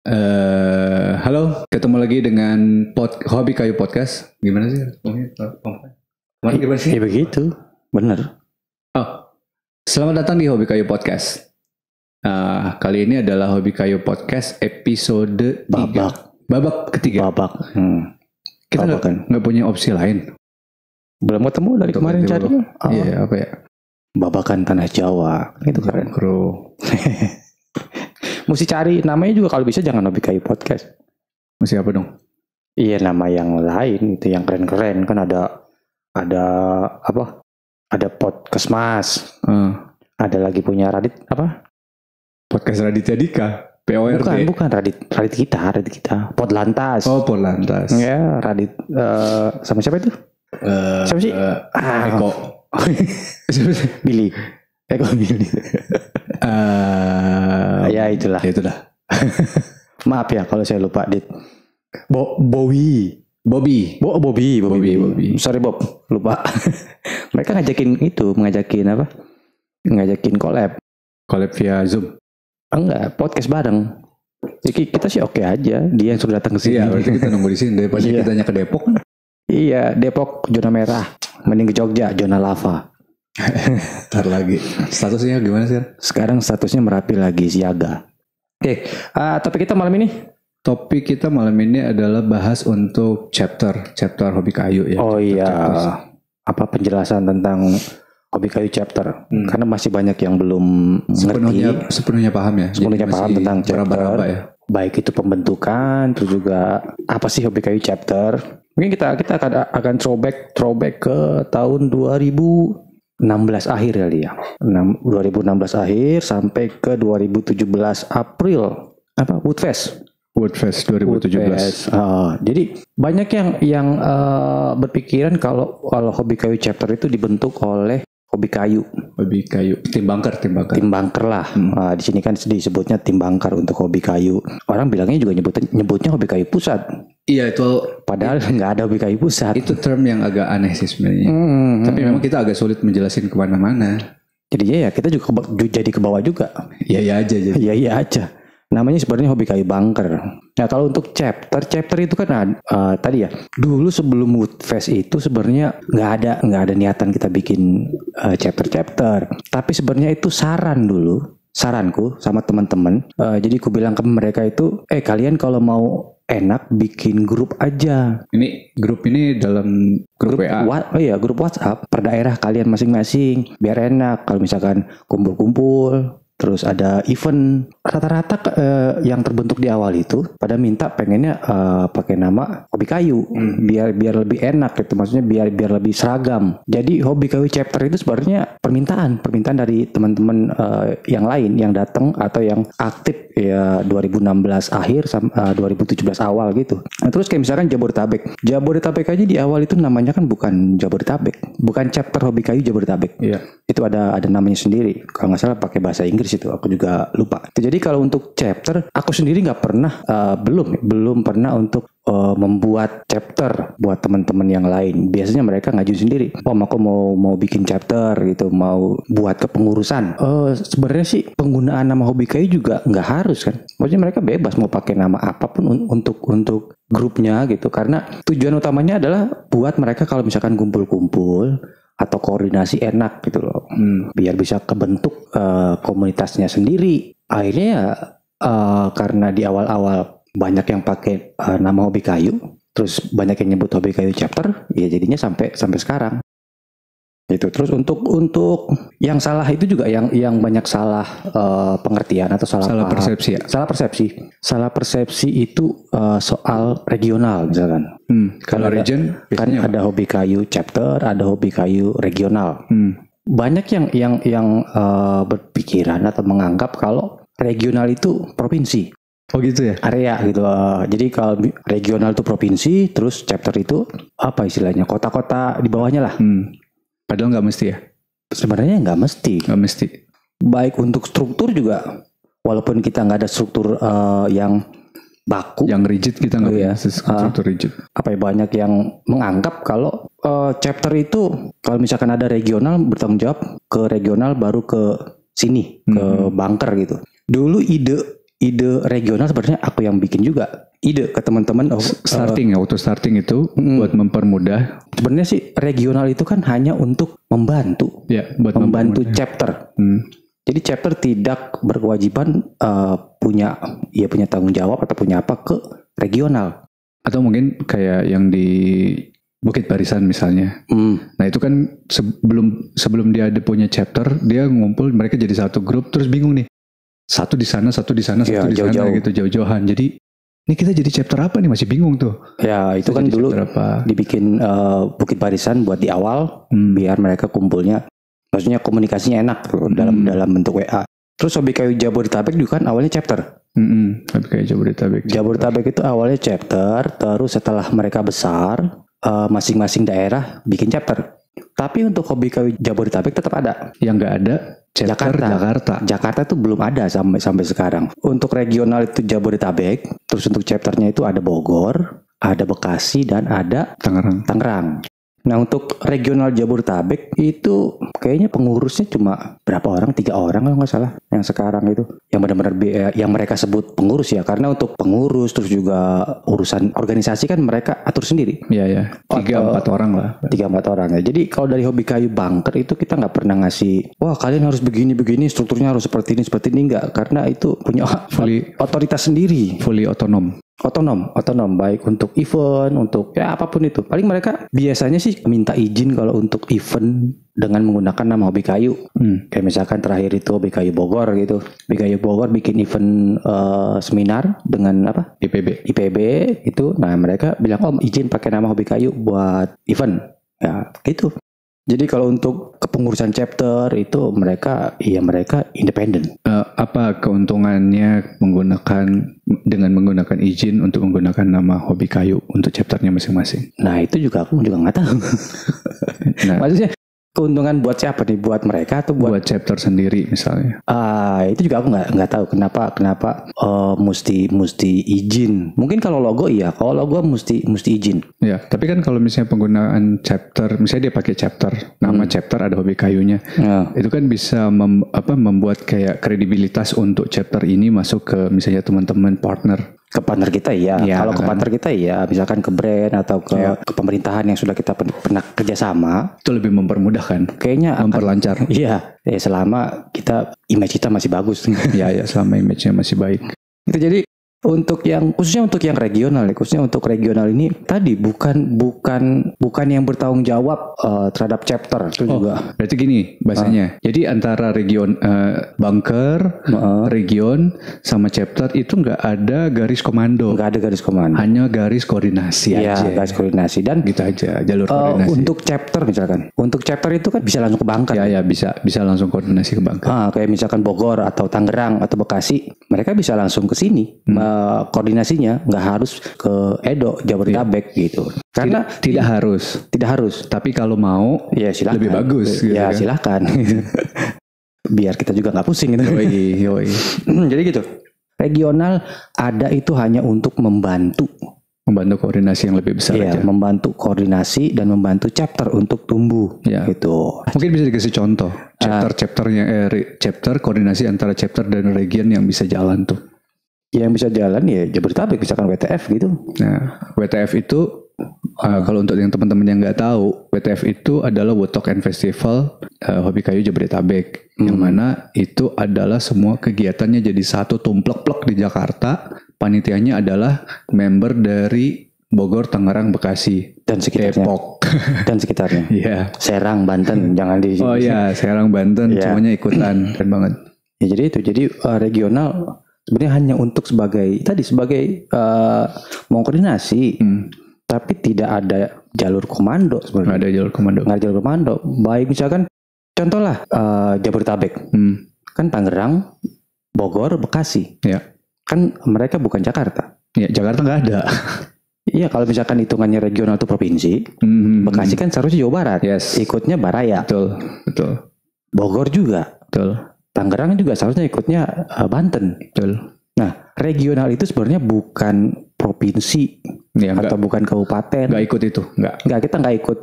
Halo, ketemu lagi dengan Hobi Kayu Podcast. Gimana sih? Kemarin gimana sih? Ya begitu, bener. Selamat datang di Hobi Kayu Podcast. Kali ini adalah Hobi Kayu Podcast episode 3. Babak ketiga. Kita nggak punya opsi lain. Belum ketemu dari kemarin cari. Iya, apa ya? Babakan Tanah Jawa. Itu keren. Bro. Mesti cari namanya juga kalau bisa jangan Hobi Kayu Podcast. Mesti apa dong? Iya, nama yang lain itu yang keren-keren kan ada apa? Ada Podcast Mas. Ada lagi punya Radit apa? Podcast Raditya Dika. PORD. Bukan Radit kita. Podlantas. Oh, Podlantas. Ya, Radit sama siapa itu? Siapa sih? Eko. Billy. Eko Billy. Ya itulah. Maaf ya kalau saya lupa, Dit. Bobby. Sorry Bob, lupa. Mereka ngajakin collab via Zoom. Enggak, podcast bareng. Jadi kita sih oke aja. Dia yang sudah datang ke sini. Iya, berarti kita nunggu di sini daripada kita ke Depok. Iya, Depok zona merah. Mending ke Jogja zona lava. Ntar lagi. Statusnya gimana sih? Sekarang statusnya Merapi lagi siaga. Oke, topik kita malam ini adalah bahas untuk chapter Hobi Kayu ya. Oh iya, apa penjelasan tentang Hobi Kayu chapter? Karena masih banyak yang belum sepenuhnya paham ya. Sepenuhnya paham tentang chapter. Ya. Baik itu pembentukan, terus juga apa sih Hobi Kayu chapter? Mungkin kita akan throwback ke tahun 2016 akhir kali ya. 2016 akhir sampai ke 2017 April. Apa? Woodfest 2017. Jadi banyak yang berpikiran kalau Hobi Kayu chapter itu dibentuk oleh Hobi Kayu, tim bangker lah. Di sini kan disebutnya tim bangker untuk Hobi Kayu. Orang bilangnya juga nyebutnya Hobi Kayu Pusat. Iya itu. Padahal nggak ada Hobi Kayu Pusat. Itu term yang agak aneh sih sebenarnya. Tapi memang kita agak sulit menjelasin kemana-mana. Jadi ya kita juga jadi ke bawah juga. Iya aja. Namanya sebenarnya Hobi Kayu Bangker. Nah kalau untuk chapter itu kan tadi ya dulu sebelum Woodfest itu sebenarnya nggak ada niatan kita bikin chapter. Tapi sebenarnya itu saranku sama teman-teman. Jadi aku bilang ke mereka itu, kalian kalau mau enak bikin grup aja. Ini grup ini dalam grup WA. Grup WhatsApp per daerah kalian masing-masing biar enak. Kalau misalkan kumpul-kumpul. Terus ada event rata-rata yang terbentuk di awal itu pada minta pengennya pakai nama Hobi Kayu biar lebih enak gitu, maksudnya biar lebih seragam. Jadi Hobi Kayu chapter itu sebenarnya permintaan dari teman-teman yang lain yang datang atau yang aktif ya 2016 akhir 2017 awal gitu. Nah, terus kayak misalkan Jabodetabek aja di awal itu namanya kan bukan Jabodetabek, bukan chapter Hobi Kayu Jabodetabek. Iya. Itu ada namanya sendiri. Kalau nggak salah pakai bahasa Inggris itu, aku juga lupa. Jadi kalau untuk chapter, aku sendiri nggak pernah belum pernah untuk membuat chapter buat teman-teman yang lain. Biasanya mereka ngajuin sendiri. Aku mau bikin chapter gitu, mau buat kepengurusan. Sebenarnya sih penggunaan nama Hobi Kayu juga nggak harus kan. Maksudnya mereka bebas mau pakai nama apapun untuk grupnya gitu. Karena tujuan utamanya adalah buat mereka kalau misalkan kumpul-kumpul atau koordinasi enak gitu loh, biar bisa kebentuk komunitasnya sendiri. Akhirnya karena di awal-awal banyak yang pakai nama Hobi Kayu, terus banyak yang nyebut Hobi Kayu chapter, ya jadinya sampai sekarang. Gitu. Terus untuk yang salah itu juga yang banyak salah pengertian atau salah persepsi ya? Salah persepsi itu soal regional misalkan. Kalau region kan ada Hobi Kayu chapter, ada Hobi Kayu regional. Banyak yang berpikiran atau menganggap kalau regional itu provinsi. Oh gitu ya? Area gitu. Jadi kalau regional itu provinsi, terus chapter itu apa istilahnya? Kota-kota di bawahnya lah. Padahal nggak mesti ya? Sebenarnya nggak mesti. Baik untuk struktur juga, walaupun kita nggak ada struktur yang baku, yang rigid, kita nggak punya struktur rigid. Banyak yang menganggap kalau chapter itu kalau misalkan ada regional bertanggung jawab ke regional baru ke sini ke bunker gitu. Dulu ide regional sebenarnya aku yang bikin juga. Ide ke teman-teman auto starting itu buat mempermudah. Sebenarnya sih regional itu kan hanya untuk membantu. Ya, buat membantu chapter. Jadi chapter tidak berkewajiban punya tanggung jawab atau punya apa ke regional. Atau mungkin kayak yang di Bukit Barisan misalnya. Nah itu kan sebelum dia ada punya chapter, dia ngumpul, mereka jadi satu grup, terus bingung nih. Satu di sana, satu di sana, satu di sana gitu, jauh-jauhan. Jadi ini kita jadi chapter apa nih, masih bingung tuh. Ya itu kan dulu dibikin Bukit Barisan buat di awal, biar mereka kumpulnya, maksudnya komunikasinya enak dalam bentuk WA. Terus Hobi Kayu Jabodetabek juga kan awalnya chapter. Hobi Kayu Jabodetabek. Jabodetabek itu awalnya chapter, terus setelah mereka besar, masing-masing daerah bikin chapter. Tapi untuk Hobi Kayu Jabodetabek tetap ada. Yang nggak ada chapter Jakarta itu belum ada sampai sekarang. Untuk regional itu Jabodetabek, terus untuk chapternya itu ada Bogor, ada Bekasi, dan ada Tangerang. Nah untuk regional Jabodetabek itu kayaknya pengurusnya cuma berapa orang, 3 orang kalau nggak salah. Yang sekarang itu yang benar-benar yang mereka sebut pengurus ya, karena untuk pengurus terus juga urusan organisasi kan mereka atur sendiri. Iya. 3-4 orang lah. 3-4 orang ya. Jadi kalau dari Hobi Kayu Banker itu kita nggak pernah ngasih, wah kalian harus begini, strukturnya harus seperti ini enggak, karena itu punya otoritas sendiri. Fully Otonom baik untuk event, untuk ya apapun itu. Paling mereka biasanya sih minta izin kalau untuk event dengan menggunakan nama Hobi Kayu. Kayak misalkan terakhir itu Hobi Kayu Bogor gitu. Hobi Kayu Bogor bikin event seminar dengan apa? IPB itu. Nah mereka bilang izin pakai nama Hobi Kayu buat event. Ya gitu. Jadi kalau untuk kepengurusan chapter itu mereka independen. Apa keuntungannya dengan menggunakan izin untuk menggunakan nama Hobi Kayu untuk chapternya masing-masing? Nah itu juga aku juga nggak tahu. Maksudnya keuntungan buat siapa nih? Buat mereka atau buat chapter sendiri misalnya? Itu juga aku nggak tahu kenapa mesti izin. Mungkin kalau logo iya, kalau logo mesti izin. Ya, tapi kan kalau misalnya penggunaan chapter, misalnya dia pakai chapter, nama chapter ada Hobi Kayunya, itu kan bisa membuat kayak kredibilitas untuk chapter ini masuk ke misalnya teman-teman partner. Ke partner kita ya. Kalau ke partner kita ya, misalkan ke brand atau ke pemerintahan yang sudah kita pernah kerjasama, itu lebih mempermudah kan? Kayaknya memperlancar. Iya, selama image kita masih bagus. ya, selama image-nya masih baik. Itu jadi khususnya untuk yang regional, khususnya untuk regional ini tadi bukan yang bertanggung jawab terhadap chapter itu juga. Berarti gini bahasanya. Jadi antara region banker, region sama chapter itu nggak ada garis komando. Nggak ada garis komando. Hanya garis koordinasi aja. Iya, garis koordinasi dan gitu aja jalur koordinasi. Untuk chapter misalkan. Untuk chapter itu kan bisa langsung ke banker. Ya bisa langsung koordinasi ke banker. Kayak misalkan Bogor atau Tangerang atau Bekasi, mereka bisa langsung ke sini. Koordinasinya nggak harus ke Edo, Jabodetabek gitu. Karena tidak harus. Tapi kalau mau, ya silakan. Lebih bagus. Gitu ya kan? Silakan. Biar kita juga nggak pusing gitu. Yoi. Jadi gitu. Regional ada itu hanya untuk membantu koordinasi yang lebih besar aja. Membantu koordinasi dan membantu chapter untuk tumbuh. Gitu. Mungkin bisa dikasih contoh chapter koordinasi antara chapter dan region yang bisa jalan tuh. Yang bisa jalan ya Jabodetabek, misalkan WTF gitu. Nah, WTF itu kalau untuk yang teman-teman yang nggak tahu, WTF itu adalah Wood Talk and Festival Hobi Kayu Jabodetabek, yang mana itu adalah semua kegiatannya jadi satu tumplek-plek di Jakarta. Panitianya adalah member dari Bogor, Tangerang, Bekasi, dan sekitarnya. Depok dan sekitarnya. Iya. Serang, Banten, jangan di. Oh iya, Serang, Banten, semuanya ikutan, keren banget. Ya jadi regional sebenarnya hanya untuk sebagai mengkoordinasi, tapi tidak ada jalur komando sebenarnya. Nggak ada jalur komando. Baik misalkan contohlah Jabodetabek, kan Tangerang, Bogor, Bekasi, kan mereka bukan Jakarta. Ya Jakarta nggak ada. Iya kalau misalkan hitungannya regional itu provinsi, Bekasi kan seharusnya Jawa Barat, ikutnya Baraya. Betul. Bogor juga. Betul. Tangerang juga seharusnya ikutnya Banten. Betul. Nah, regional itu sebenarnya bukan provinsi atau bukan kabupaten. Nggak ikut itu, kita nggak ikut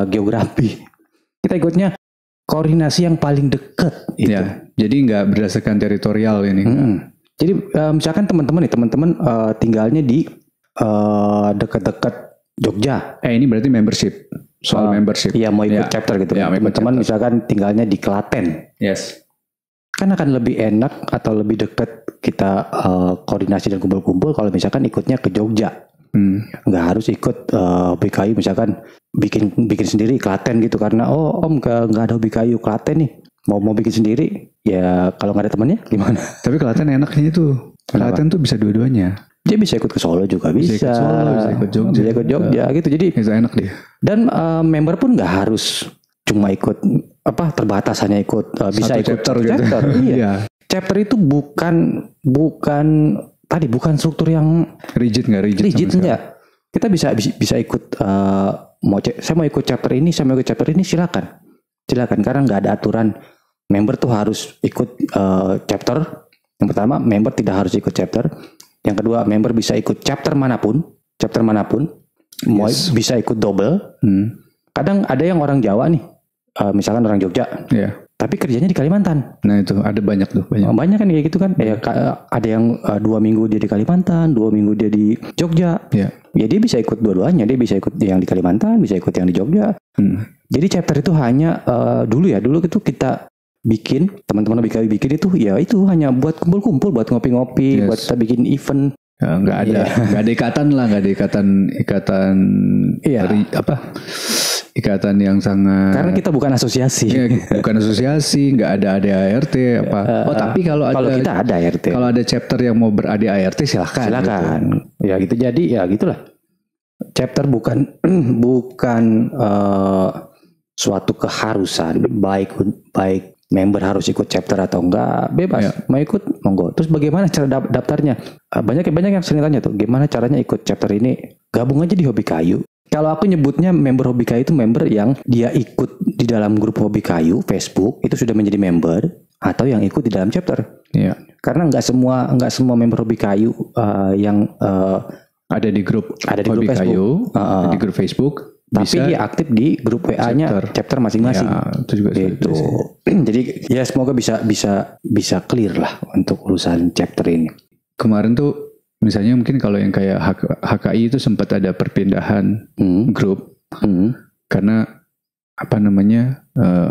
geografi. Kita ikutnya koordinasi yang paling dekat. Ya, jadi nggak berdasarkan teritorial ini. Jadi misalkan teman-teman tinggalnya di dekat-dekat Jogja. Ini berarti membership. Soal membership. Iya, mau ikut chapter gitu. Ya, teman-teman misalkan tinggalnya di Klaten. Yes. Kan akan lebih enak atau lebih dekat kita koordinasi dan kumpul-kumpul kalau misalkan ikutnya ke Jogja. Nggak harus ikut BKU misalkan bikin sendiri Klaten gitu, karena om nggak ada BKU Klaten nih, mau bikin sendiri ya, kalau nggak ada temannya gimana? Tapi Klaten enaknya itu Klaten tuh bisa dua-duanya. Dia bisa ikut ke Solo juga, bisa ikut Solo, bisa ikut Jogja gitu. Jadi itu enak dia. Dan member pun nggak harus cuma ikut terbatas hanya ikut bisa ikut chapter gitu. Iya. Chapter itu bukan struktur yang rigid enggak. Kita bisa ikut saya mau ikut chapter ini, silakan karena nggak ada aturan member tuh harus ikut chapter. Yang pertama, member tidak harus ikut chapter. Yang kedua, member bisa ikut chapter manapun, mau bisa ikut double. Kadang ada yang orang Jawa nih, misalkan orang Jogja. Tapi kerjanya di Kalimantan. Nah itu ada banyak tuh. Banyak kan kayak gitu kan. Ada yang 2 minggu dia di Kalimantan, 2 minggu dia di Jogja. Ya dia bisa ikut dua-duanya. Dia bisa ikut yang di Kalimantan, bisa ikut yang di Jogja. Jadi chapter itu hanya dulu itu kita bikin, teman-teman bikin itu hanya buat kumpul-kumpul, buat ngopi-ngopi, buat kita bikin event. Nggak ada ikatan lah, nggak ada ikatan ikatan yang sangat, karena kita bukan asosiasi. Bukan asosiasi, nggak ada ADART apa. Tapi kalau kita ada ADART. Kalau ada chapter yang mau ber-ADART silakan. Gitu. Ya gitu, jadi ya gitulah. Chapter bukan suatu keharusan baik member harus ikut chapter atau enggak, bebas. Mau ikut monggo. Terus bagaimana cara daftarnya? Banyak yang sering tanya tuh, gimana caranya ikut chapter ini? Gabung aja di Hobi Kayu. Kalau aku nyebutnya member Hobi Kayu itu member yang dia ikut di dalam grup Hobi Kayu Facebook, itu sudah menjadi member, atau yang ikut di dalam chapter. Karena nggak semua member Hobi Kayu yang ada di grup Hobi Kayu, di grup Facebook, tapi dia aktif di grup WA-nya chapter masing-masing. Itu juga gitu. Jadi ya semoga bisa clear lah untuk urusan chapter ini. Kemarin tuh misalnya mungkin kalau yang kayak HKI itu sempat ada perpindahan grup karena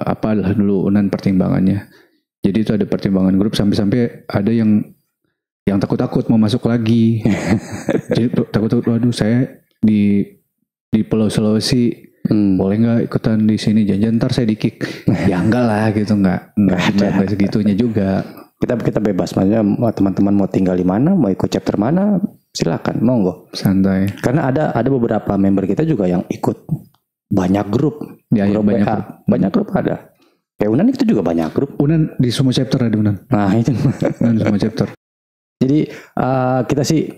apalah dulu unan pertimbangannya. Jadi itu ada pertimbangan grup sampai ada yang takut-takut mau masuk lagi. Jadi takut-takut, waduh saya di Pulau Sulawesi boleh nggak ikutan di sini, jangan ntar saya di-kick. Ya enggak lah gitu, enggak segitunya juga. Kita bebas, maksudnya teman-teman mau tinggal di mana, mau ikut chapter mana, silakan, monggo. Santai. Karena ada beberapa member kita juga yang ikut banyak grup. Banyak grup ada. Kayak Unan itu juga banyak grup. Unan di semua chapter ada Unan. Nah itu. Unan di semua chapter. Jadi kita sih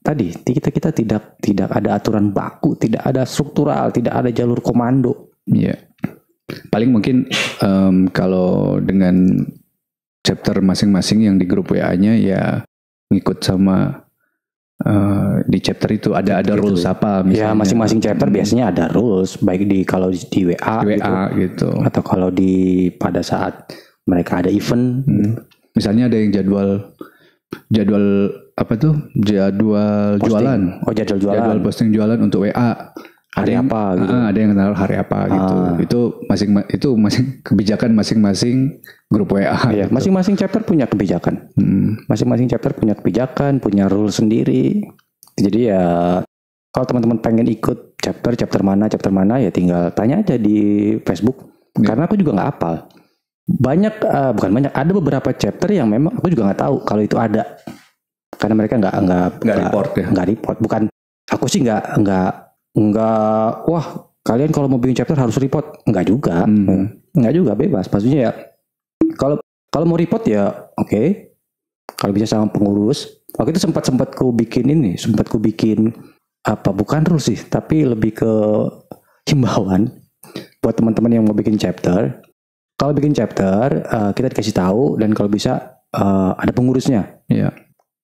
kita tidak ada aturan baku, tidak ada struktural, tidak ada jalur komando. Iya. Paling mungkin kalau dengan chapter masing-masing yang di grup WA-nya ya ngikut sama di chapter itu ada rules apa misalnya. Ya masing-masing chapter biasanya ada rules, baik kalau di WA gitu. Atau kalau pada saat mereka ada event. Misalnya ada yang jadwal posting. Jualan. Jadwal jualan. Jadwal posting jualan untuk WA. Hari apa gitu. Ada yang kenal hari apa gitu. Itu masing kebijakan masing-masing grup WA. Iya, gitu. Masing-masing chapter punya kebijakan. Masing-masing chapter punya kebijakan, punya rule sendiri. Jadi ya kalau teman-teman pengen ikut chapter mana ya tinggal tanya aja di Facebook. Karena aku juga nggak hafal. Ada beberapa chapter yang memang aku juga nggak tahu kalau itu ada. Karena mereka nggak report ya. Nggak report. Bukan, aku sih nggak wah kalian kalau mau bikin chapter harus report. Nggak juga. Nggak juga, bebas. Maksudnya ya kalau mau report ya oke. Kalau bisa sama pengurus. Waktu itu sempat ku bikin bukan rules sih, tapi lebih ke himbauan buat teman-teman yang mau bikin chapter. Kalau bikin chapter kita dikasih tahu, dan kalau bisa ada pengurusnya. Iya.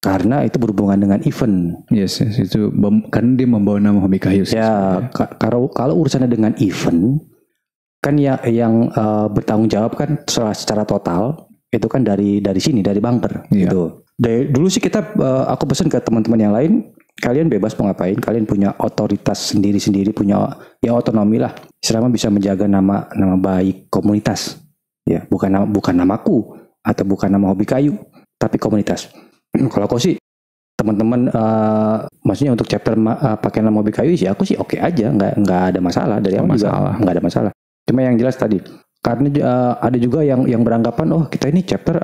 Karena itu berhubungan dengan event. Yes, itu kan dia membawa nama Hobi Kayu. Ya, kalau urusannya dengan event, kan yang bertanggung jawab kan secara total itu kan dari sini, dari bunker gitu. Dulu sih kita aku pesan ke teman-teman yang lain, kalian bebas mau ngapain, kalian punya otoritas sendiri-sendiri, punya ya otonomi lah, selama bisa menjaga nama baik komunitas. Ya, bukan namaku atau bukan nama hobi kayu, tapi komunitas. Kalau aku sih teman-teman maksudnya untuk chapter pakai nama hobi kayu sih aku sih oke aja, nggak ada masalah, dari awal juga nggak ada masalah. Cuma yang jelas tadi karena ada juga yang beranggapan kita ini chapter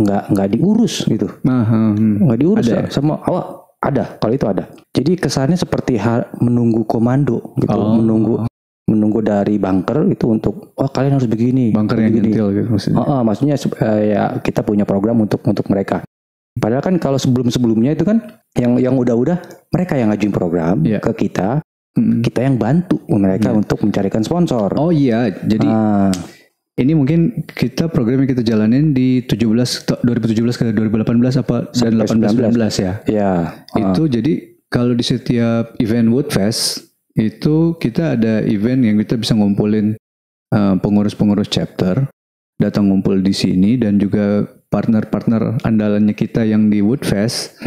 nggak diurus gitu, nggak diurus ada. Sama awak ada, kalau itu ada. Jadi kesannya seperti menunggu komando gitu, menunggu dari bunker itu untuk kalian harus begini. Bunker yang nyentil gitu maksudnya. Maksudnya ya kita punya program untuk mereka. Padahal kan kalau sebelumnya itu kan yang udah mereka yang ngajuin program ke kita. Kita yang bantu mereka untuk mencarikan sponsor. Oh iya, jadi ini mungkin program yang kita jalanin di 2017 ke 2018 apa dan 18-19 ya. Iya. Itu jadi kalau di setiap event Woodfest itu kita ada event yang kita bisa ngumpulin pengurus-pengurus chapter datang ngumpul di sini dan juga partner-partner andalannya kita yang di Woodfest.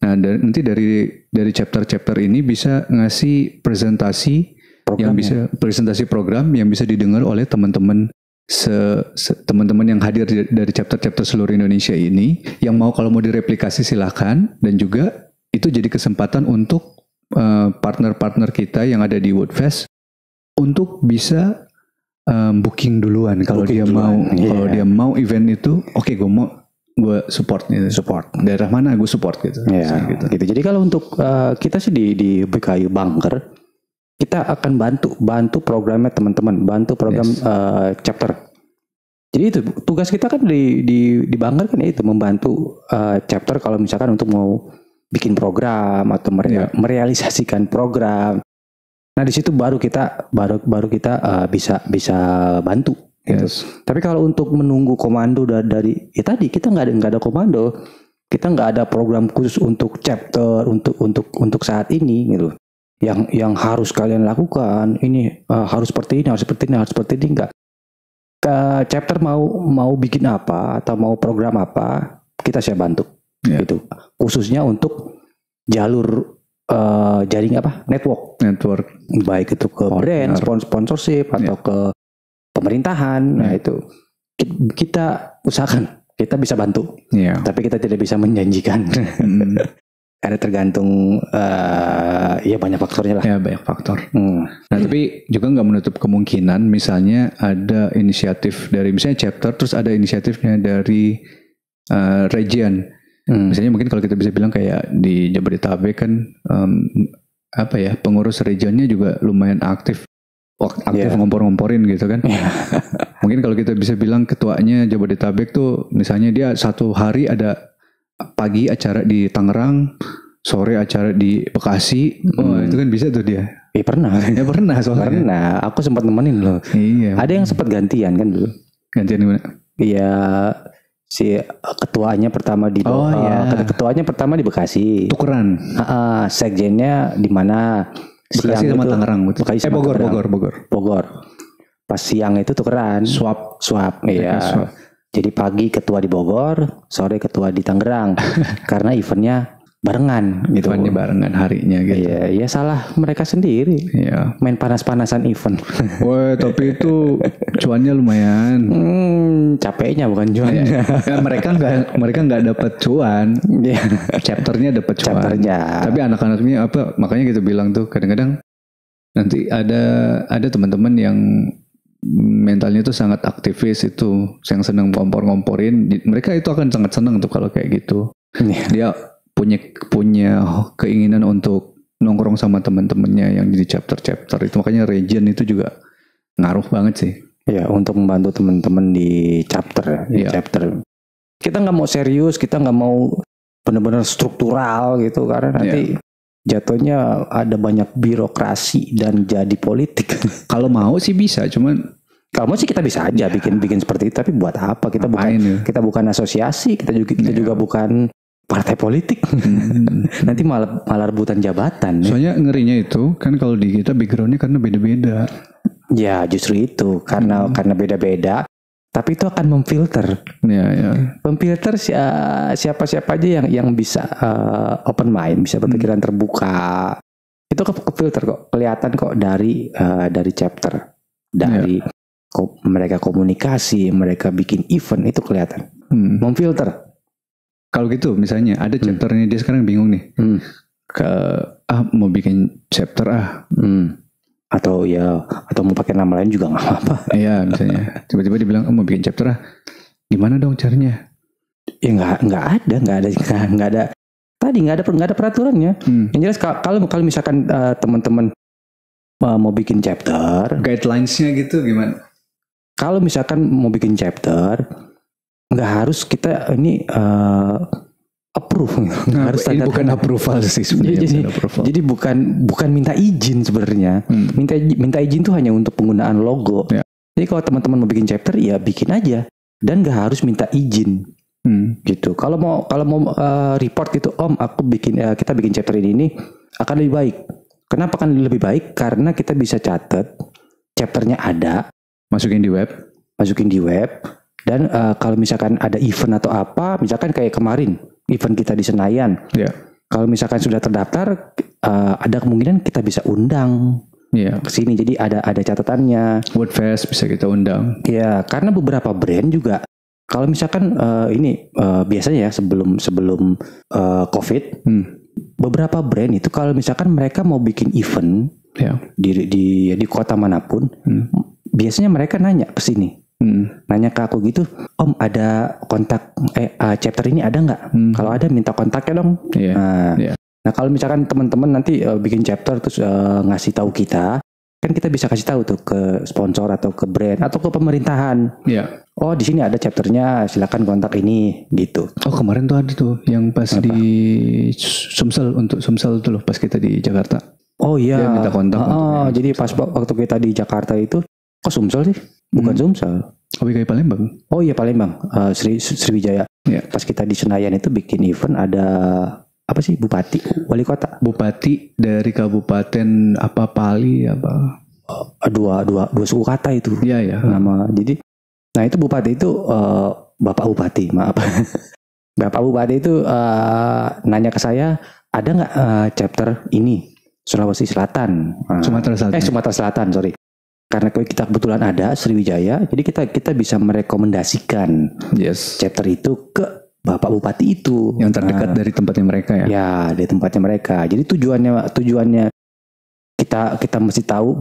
Nah, nanti dari chapter-chapter ini bisa ngasih presentasi presentasi program yang bisa didengar oleh teman-teman teman-teman yang hadir dari chapter-chapter seluruh Indonesia ini, yang kalau mau direplikasi silahkan, dan juga itu jadi kesempatan untuk partner-partner kita yang ada di Woodfest untuk bisa booking duluan kalau dia mau event itu, gue support daerah mana gue support gitu. Gitu. Jadi kalau untuk kita sih di BKU Bunker kita akan bantu programnya teman-teman, bantu program chapter. Jadi itu tugas kita kan di Bunker kan itu membantu chapter kalau misalkan untuk mau bikin program atau merealisasikan program. Nah di situ baru kita bisa bantu. Gitu. Tapi kalau untuk menunggu komando dari tadi kita nggak ada komando, kita nggak ada program khusus untuk chapter untuk saat ini gitu. Yang harus kalian lakukan ini harus seperti ini, harus seperti ini enggak. Ke chapter mau bikin apa atau mau program apa kita siap bantu gitu. Khususnya untuk jalur jaring network baik itu ke brand, sponsorship atau ke pemerintahan. Nah itu kita usahakan kita bisa bantu, tapi kita tidak bisa menjanjikan karena tergantung banyak faktornya lah. Banyak faktor. Nah tapi juga nggak menutup kemungkinan misalnya ada inisiatif dari misalnya chapter, terus ada inisiatifnya dari region. Misalnya mungkin kalau kita bisa bilang kayak di Jabodetabek kan pengurus regionnya juga lumayan aktif ngompor-ngomporin gitu kan. Mungkin kalau kita bisa bilang ketuanya Jabodetabek tuh misalnya dia satu hari ada pagi acara di Tangerang, sore acara di Bekasi. Itu kan bisa tuh dia. Pernah soalnya. Pernah, aku sempat nemenin loh. Iya. Ada yang sempat gantian kan dulu. Gantian gimana? Iya, si ketuanya pertama ketuanya pertama di Bekasi. Tukeran. Sekjennya di mana? Bekasi sama Tangerang. Bogor. Pas siang itu tukeran. Swap. Iya. Jadi pagi ketua di Bogor, sore ketua di Tangerang. Karena eventnya barengan gitu. Eventnya barengan harinya gitu. Iya salah mereka sendiri. Iya. Main panas-panasan event. Wah, tapi itu cuannya lumayan. Capeknya bukan cuannya. Mereka nggak dapat cuan. Chapternya dapat cuan. Tapi anak-anaknya makanya kita bilang tuh kadang-kadang nanti ada teman-teman yang mentalnya tuh sangat aktivis itu, yang senang ngompor-ngomporin. Mereka itu akan sangat senang tuh kalau kayak gitu. Dia punya keinginan untuk nongkrong sama teman-temannya yang di chapter-chapter itu. Makanya region itu juga ngaruh banget sih. Ya, untuk membantu teman-teman di chapter. Chapter. Kita nggak mau serius, kita nggak mau benar-benar struktural gitu, karena nanti jatuhnya ada banyak birokrasi dan jadi politik. Kalau mau sih bisa, cuman kalau mau sih kita bisa aja bikin seperti itu, tapi buat apa? Kita bukan asosiasi, kita juga bukan partai politik. Nanti malah rebutan jabatan. Soalnya ngerinya itu kan kalau di kita backgroundnya karena beda-beda. Ya justru itu karena beda-beda. tapi itu akan memfilter. Ya. Memfilter siapa-siapa aja yang bisa open mind, bisa berpikiran terbuka. Itu kefilter kok, kelihatan kok dari chapter, dari mereka komunikasi, mereka bikin event itu kelihatan. Memfilter. Kalau gitu misalnya ada chapternya dia sekarang bingung nih. Mau bikin chapter atau mau pakai nama lain juga nggak apa-apa. Iya, misalnya tiba-tiba dibilang mau bikin chapter gimana dong caranya? Ya nggak ada. Tadi nggak ada peraturannya. Yang jelas kalau misalkan teman-teman mau bikin chapter, guidelines-nya gitu gimana? Kalau misalkan mau bikin chapter, nggak harus kita ini approve. Harus ini bukan approval sih sebenarnya. Jadi bukan minta izin sebenarnya. Minta izin tuh hanya untuk penggunaan logo. Ya. Jadi kalau teman-teman mau bikin chapter, ya bikin aja dan nggak harus minta izin. Gitu. Kalau mau report gitu, Om, kita bikin chapter ini akan lebih baik. Kenapa akan lebih baik? Karena kita bisa catat chapternya ada, masukin di web. Dan kalau misalkan ada event atau apa, misalkan kayak kemarin event kita di Senayan, kalau misalkan sudah terdaftar, ada kemungkinan kita bisa undang ke sini. Jadi ada catatannya. Wordfest bisa kita undang. Ya, karena beberapa brand juga, kalau misalkan biasanya ya sebelum COVID, beberapa brand itu kalau misalkan mereka mau bikin event di kota manapun, biasanya mereka nanya ke sini. Nanya ke aku gitu, Om ada kontak chapter ini ada nggak? Kalau ada minta kontaknya dong. Nah kalau misalkan teman-teman nanti bikin chapter terus ngasih tahu kita, kan kita bisa kasih tahu tuh ke sponsor atau ke brand atau ke pemerintahan. Oh di sini ada chapternya, silakan kontak ini gitu. Oh kemarin tuh ada tuh yang pas di Sumsel, untuk Sumsel tuh loh, pas kita di Jakarta. Oh iya. Dia minta kontak. Jadi pas waktu kita di Jakarta itu, kok Sumsel sih? Bukan Sumsel. HOBI Palembang. Oh iya Palembang, Sriwijaya. Pas kita di Senayan itu bikin event, ada apa sih, bupati, wali kota. Bupati dari kabupaten apa, Pali apa? Dua suku kata itu. Iya. Nama. Jadi, nah itu bupati itu Bapak Bupati, maaf. Bapak Bupati itu nanya ke saya, ada nggak chapter ini Sulawesi Selatan? Sumatera Selatan, sorry. Karena kita kebetulan ada Sriwijaya, jadi kita bisa merekomendasikan chapter itu ke Bapak Bupati itu yang terdekat dari tempatnya mereka ya. Ya, dari tempatnya mereka. Jadi tujuannya kita mesti tahu,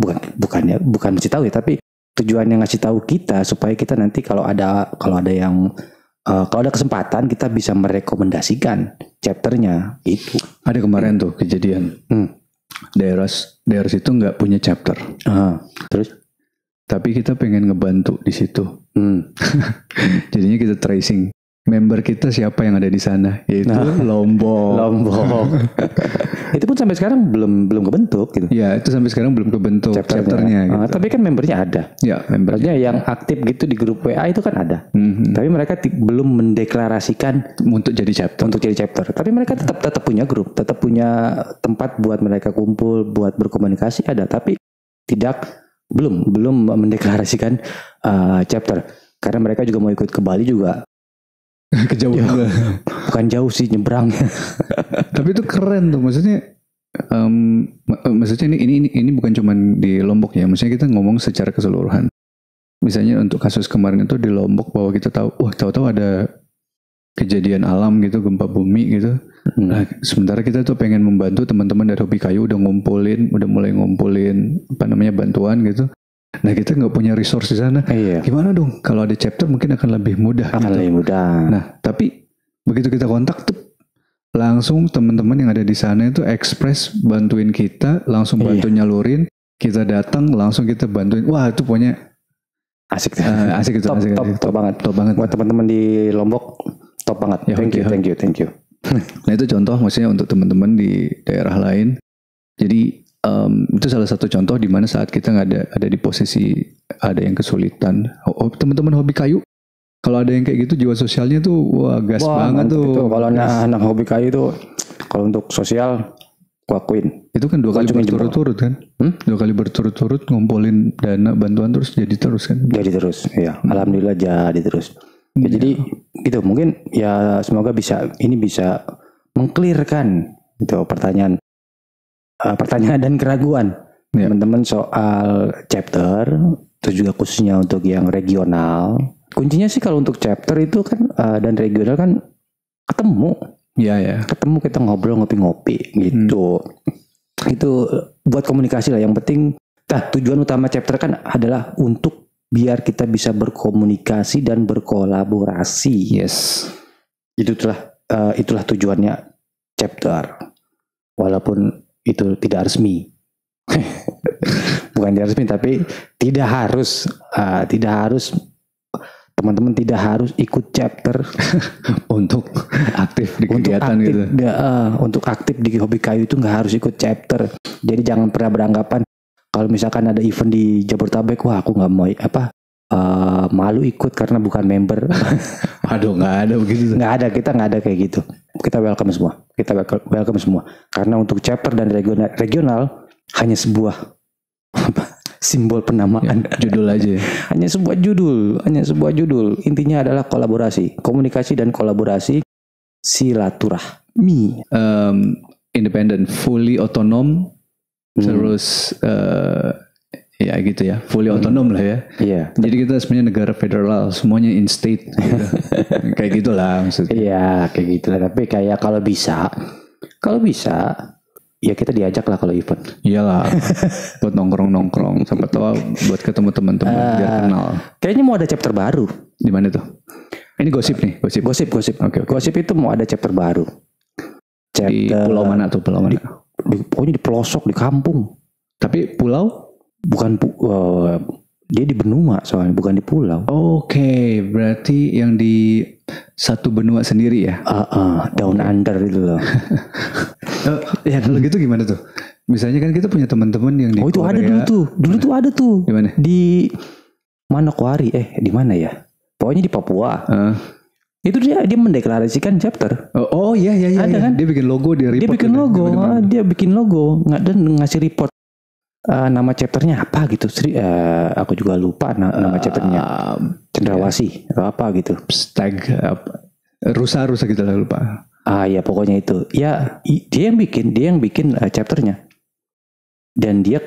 bukan mesti tahu ya, tapi tujuannya ngasih tahu kita supaya kita nanti kalau ada kesempatan kita bisa merekomendasikan chapternya itu. Ada kemarin tuh kejadian. Daerah situ nggak punya chapter. Terus? Tapi kita pengen ngebantu di situ. Jadinya kita tracing member kita siapa yang ada di sana, yaitu Lombok. Itu pun sampai sekarang belum kebentuk gitu. Ya, itu sampai sekarang belum kebentuk chapternya gitu. Tapi kan membernya ada. Ya, membernya yang aktif gitu di grup WA itu kan ada. Tapi mereka belum mendeklarasikan untuk jadi chapter. Tapi mereka tetap punya grup, tetap punya tempat buat mereka kumpul, buat berkomunikasi ada. Tapi belum mendeklarasikan chapter. Karena mereka juga mau ikut ke Bali juga. Kejauhan. Bukan jauh sih, nyebrang. Tapi itu keren tuh, maksudnya ini bukan cuma di Lombok ya, maksudnya kita ngomong secara keseluruhan. Misalnya untuk kasus kemarin itu di Lombok, bahwa kita tahu ada kejadian alam gitu, gempa bumi gitu. Nah, sementara kita tuh pengen membantu teman-teman dari Hobi Kayu, udah mulai ngumpulin bantuan gitu. Nah, kita nggak punya resource di sana. Gimana dong? Kalau ada chapter mungkin akan lebih mudah. Nah, tapi begitu kita kontak tuh langsung teman-teman yang ada di sana itu express bantuin kita, langsung bantu nyalurin. Kita datang langsung kita bantuin. Wah, itu pokoknya asik itu. Top banget. Buat teman-teman di Lombok, top banget. Thank you. Nah, itu contoh maksudnya untuk teman-teman di daerah lain. Jadi itu salah satu contoh di mana saat kita nggak ada di posisi ada yang kesulitan. Teman-teman Hobi Kayu, kalau ada yang kayak gitu jiwa sosialnya tuh gas banget tuh. Kalau anak Hobi Kayu tuh, kalau untuk sosial akuin. Itu kan 2 kali berturut-turut kan? 2 kali berturut-turut ngumpulin dana bantuan terus jadi terus kan? Jadi terus, ya. Alhamdulillah jadi terus. Ya, jadi gitu mungkin ya semoga bisa mengklirkan itu pertanyaan dan keraguan teman-teman soal chapter, terus juga khususnya untuk yang regional. Kuncinya sih kalau untuk chapter itu kan dan regional kan ketemu. Iya. Ketemu kita ngobrol ngopi-ngopi gitu. Itu buat komunikasi lah. Yang penting tujuan utama chapter kan adalah untuk biar kita bisa berkomunikasi dan berkolaborasi. Yes. Itulah tujuannya chapter. Walaupun itu tidak resmi. Bukan tidak resmi tapi tidak harus teman-teman tidak harus ikut chapter untuk aktif di kegiatan gitu. Untuk aktif di hobi kayu itu nggak harus ikut chapter. Jadi jangan pernah beranggapan kalau misalkan ada event di Jabodetabek, wah aku nggak mau malu ikut karena bukan member. Aduh, nggak ada begitu. Kita nggak ada kayak gitu. Kita welcome semua. Karena untuk chapter dan regional hanya sebuah simbol penamaan, judul aja. hanya sebuah judul. Intinya adalah kolaborasi, komunikasi dan kolaborasi, silaturahmi. Independen, fully otonom, terus ya gitu ya, fully otonom lah ya. Iya. Jadi kita sebenarnya negara federal, semuanya in state gitu. Kayak gitulah maksudnya. Iya, kayak gitulah. Tapi kayak kalau bisa ya kita diajak lah kalau event. Iyalah, buat nongkrong, sampai tahu buat ketemu teman-teman biar kenal. Kayaknya mau ada chapter baru. Di mana tuh? Ini gosip nih, gosip. Okay. Gosip itu mau ada chapter baru. Di pulau mana tuh? Pokoknya di pelosok, di kampung. Tapi pulau? Bukan dia di benua soalnya, bukan di pulau. Oke, berarti yang di satu benua sendiri ya? Down under itu loh. Ya kalau gitu gimana tuh? Misalnya kan kita punya teman-teman yang di itu Korea. ada dulu tuh ada tuh. Di mana? Di Manokwari, di mana ya? Pokoknya di Papua. Itu dia mendeklarasikan chapter. Oh iya. Ada kan? Dia bikin logo, dia bikin logo, dan ngasih report nama chapternya apa gitu. Aku juga lupa nama chapternya. Cendrawasih atau apa gitu. Stag rusa kita lupa. Ya pokoknya itu. Ya dia yang bikin chapternya. Dan dia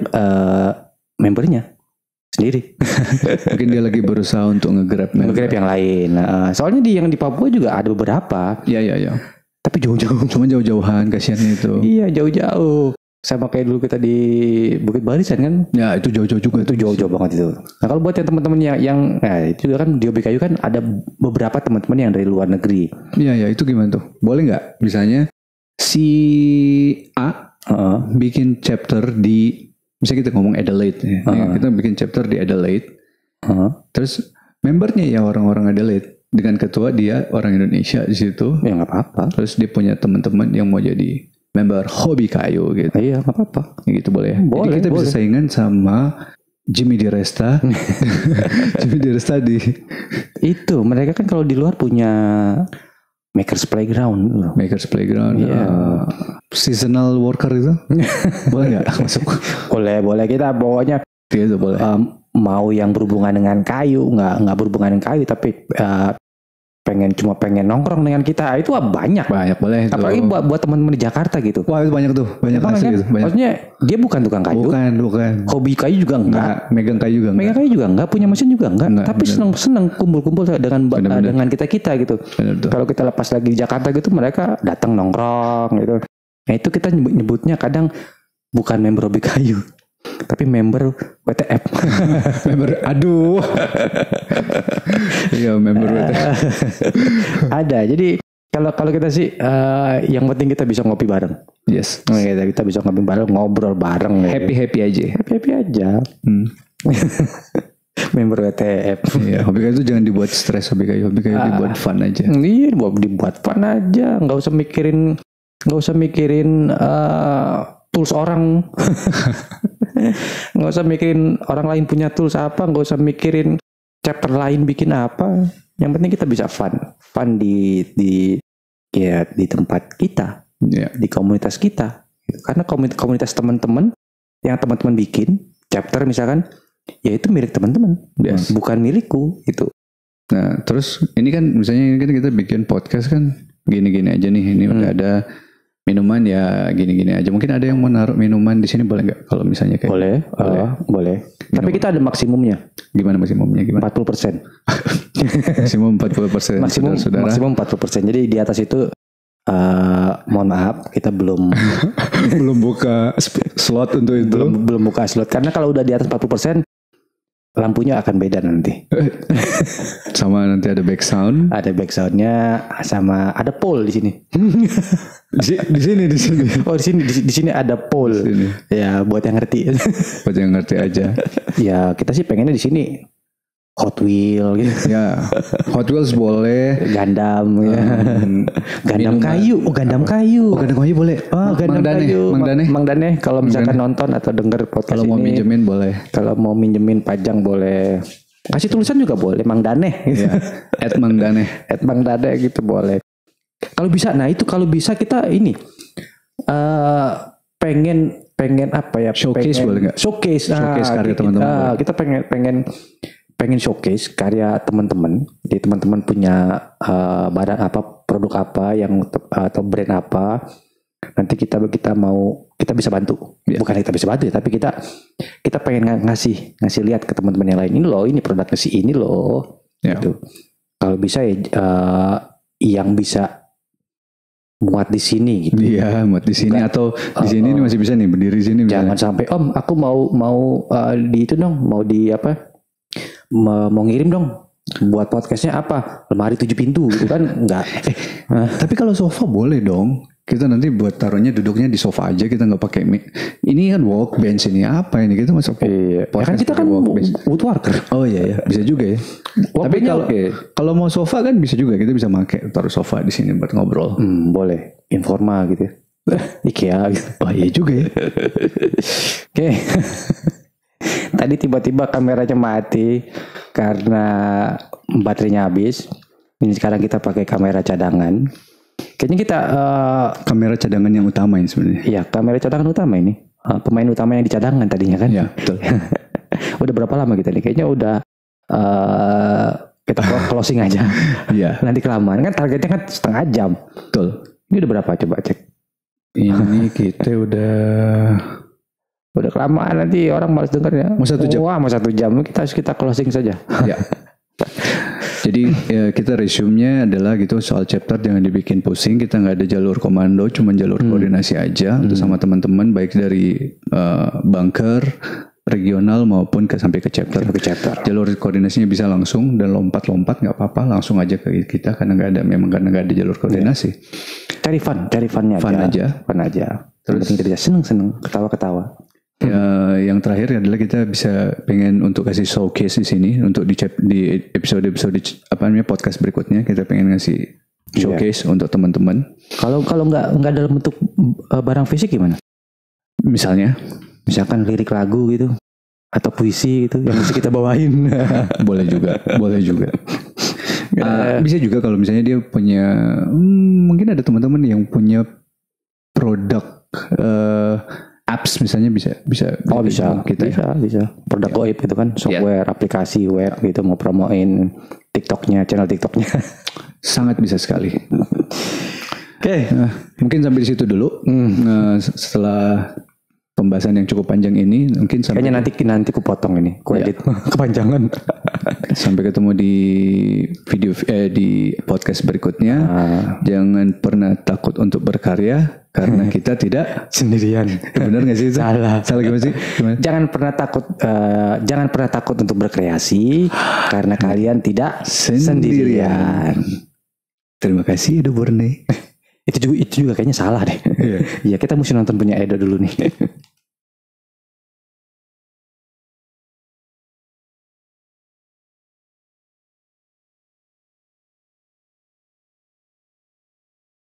membernya sendiri. Mungkin dia lagi berusaha untuk nge-grab yang lain. Soalnya yang di Papua juga ada beberapa. Iya. Tapi jauh-jauh. Cuma jauh-jauhan kasihannya itu. Iya, jauh-jauh. Sama kayak dulu kita di Bukit Barisan kan. Ya itu jauh-jauh juga. Itu jauh-jauh banget itu. Nah kalau buat yang teman-teman yang itu juga kan di hobi kayu kan ada beberapa teman-teman yang dari luar negeri. Iya itu gimana tuh? Boleh nggak misalnya si A bikin chapter di, misalnya kita ngomong Adelaide kita bikin chapter di Adelaide. Terus membernya ya orang-orang Adelaide, dengan ketua dia orang Indonesia di situ. Ya nggak apa-apa. Terus dia punya teman-teman yang mau jadi member hobi kayu gitu. Iya nggak apa-apa. Gitu boleh ya? Boleh. Jadi kita bisa saingan sama Jimmy Diresta. Jimmy Diresta di itu mereka kan kalau di luar punya Makers Playground. Seasonal worker itu boleh nggak masuk? Boleh kita pokoknya itu boleh. Mau yang berhubungan dengan kayu, nggak berhubungan dengan kayu tapi pengen nongkrong dengan kita, itu banyak boleh. Apalagi buat teman-teman di Jakarta gitu. Wah itu banyak asli kan? gitu. Banyak. Maksudnya dia bukan tukang kayu. Bukan. Hobi kayu juga enggak. Megang kayu juga enggak. Punya mesin juga enggak. Tapi seneng kumpul-kumpul dengan kita gitu. Kalau kita lepas lagi di Jakarta gitu, mereka datang nongkrong gitu. Nah itu kita nyebutnya kadang bukan member hobi kayu, tapi member WTF. Aduh. Iya, member WTF. Ada. Jadi kalau kita sih yang penting kita bisa ngopi bareng. Yes. Kita bisa ngopi bareng, ngobrol bareng. Happy aja. Member WTF. Iya, hobi kayu itu jangan dibuat stres. Hobi kayu dibuat fun aja. Iya, dibuat fun aja. Nggak usah mikirin tools orang. Nggak usah mikirin orang lain punya tools apa, nggak usah mikirin chapter lain bikin apa. Yang penting kita bisa fun di tempat kita, di komunitas kita. Karena komunitas teman-teman yang teman-teman bikin chapter misalkan, ya itu milik teman-teman, bukan milikku itu. Nah, terus ini kan misalnya kan kita bikin podcast kan gini-gini aja nih. Ini udah ada minuman ya gini-gini aja. Mungkin ada yang mau naruh minuman di sini, boleh nggak? Kalau misalnya kayak boleh. Tapi kita ada maksimumnya. Gimana maksimumnya? 40%. Maksimum 40%. Maksimum 40%. Jadi di atas itu mohon maaf, kita belum buka slot untuk itu. Belum buka slot, karena kalau udah di atas 40%, lampunya akan beda nanti. Sama nanti ada back sound. Ada back soundnya, sama ada pole di sini. di sini. Oh, di sini ada pole. Ya, buat yang ngerti. Buat yang ngerti aja. Ya, kita sih pengennya di sini Hot Wheel gitu. Ya, Hot Wheels boleh. Gundam ya. Gundam kayu. Gundam kayu boleh. Mang Daneh kalau misalkan nonton atau denger podcast kalau ini. Kalau mau minjemin boleh. Kalau mau minjemin pajang boleh. Kasih tulisan juga boleh, Mang Daneh. Ya, @Mang Daneh. @Mang Daneh gitu boleh. Kalau bisa, nah itu kalau bisa kita ini pengen apa ya? Showcase boleh nggak? Showcase karya teman-teman. Kita pengen showcase karya teman-teman. Jadi teman-teman punya barang apa, produk apa yang atau brand apa. Nanti kita bisa bantu. Bukan kita bisa bantu ya, tapi kita pengen ngasih lihat ke teman-teman yang lain. Ini loh, ini produknya si ini loh. Gitu. Kalau bisa ya yang bisa muat di sini gitu. Iya, muat di sini atau di sini masih bisa nih berdiri di sini. Jangan sampai Om, aku mau di itu dong, mau di apa? Mau ngirim dong buat podcastnya apa, lemari 7 pintu gitu kan. Enggak. Tapi kalau sofa boleh dong, kita nanti buat taruhnya duduknya di sofa aja, kita nggak pakai mic. Ini kan workbench, ini apa ini, kita masuk kan kita kan woodworker. Oh iya, bisa juga ya. Tapi kalau mau sofa kan bisa juga, kita bisa pakai taruh sofa di sini buat ngobrol. Boleh, informa gitu ya. IKEA gitu. Oh iya juga ya. Oke. Tadi tiba-tiba kameranya mati karena baterainya habis. Ini sekarang kita pakai kamera cadangan. Kayaknya kita kamera cadangan yang utama ini sebenarnya. Iya, kamera cadangan utama ini. Pemain utama yang di cadangan tadinya kan. Iya, betul. Udah berapa lama kita nih? Kayaknya udah kita closing aja. Iya. Nanti kelamaan kan, targetnya kan setengah jam. Betul. Ini udah berapa, coba cek. Ini kita udah kelamaan, nanti orang malas dengarnya. Mau 1 jam. Wah, mau 1 jam. Kita closing saja. Ya. Jadi kita resume-nya adalah gitu, soal chapter jangan dibikin pusing. Kita nggak ada jalur komando, cuma jalur koordinasi aja untuk sama teman-teman, baik dari bunker regional maupun sampai ke chapter. Jalur koordinasinya bisa langsung dan lompat-lompat nggak apa-apa, langsung aja ke kita karena nggak ada jalur koordinasi. Cari funnya aja. Fun aja. Terus kita seneng ketawa-ketawa. Yang terakhir adalah kita pengen untuk kasih showcase di sini untuk di episode podcast berikutnya, kita pengen ngasih showcase untuk teman-teman. Kalau nggak dalam bentuk barang fisik gimana? Misalkan lirik lagu gitu atau puisi gitu yang bisa kita bawain. Boleh juga. Bisa juga kalau misalnya dia punya mungkin ada teman-teman yang punya produk apps misalnya bisa produk goib gitu kan, software, aplikasi web gitu, mau promoin channel TikToknya. Sangat bisa sekali. Oke. Mungkin sampai di situ dulu. Setelah pembahasan yang cukup panjang ini, mungkin kayaknya nanti aku potong ini, aku edit kepanjangan. Sampai ketemu di video di podcast berikutnya. Jangan pernah takut untuk berkarya karena kita tidak sendirian. Benar nggak sih itu? Salah gimana sih? Jangan pernah takut untuk berkreasi karena kalian tidak sendirian. Terima kasih Edo Borne. Itu juga kayaknya salah deh. Iya, kita mesti nonton punya Edo dulu nih.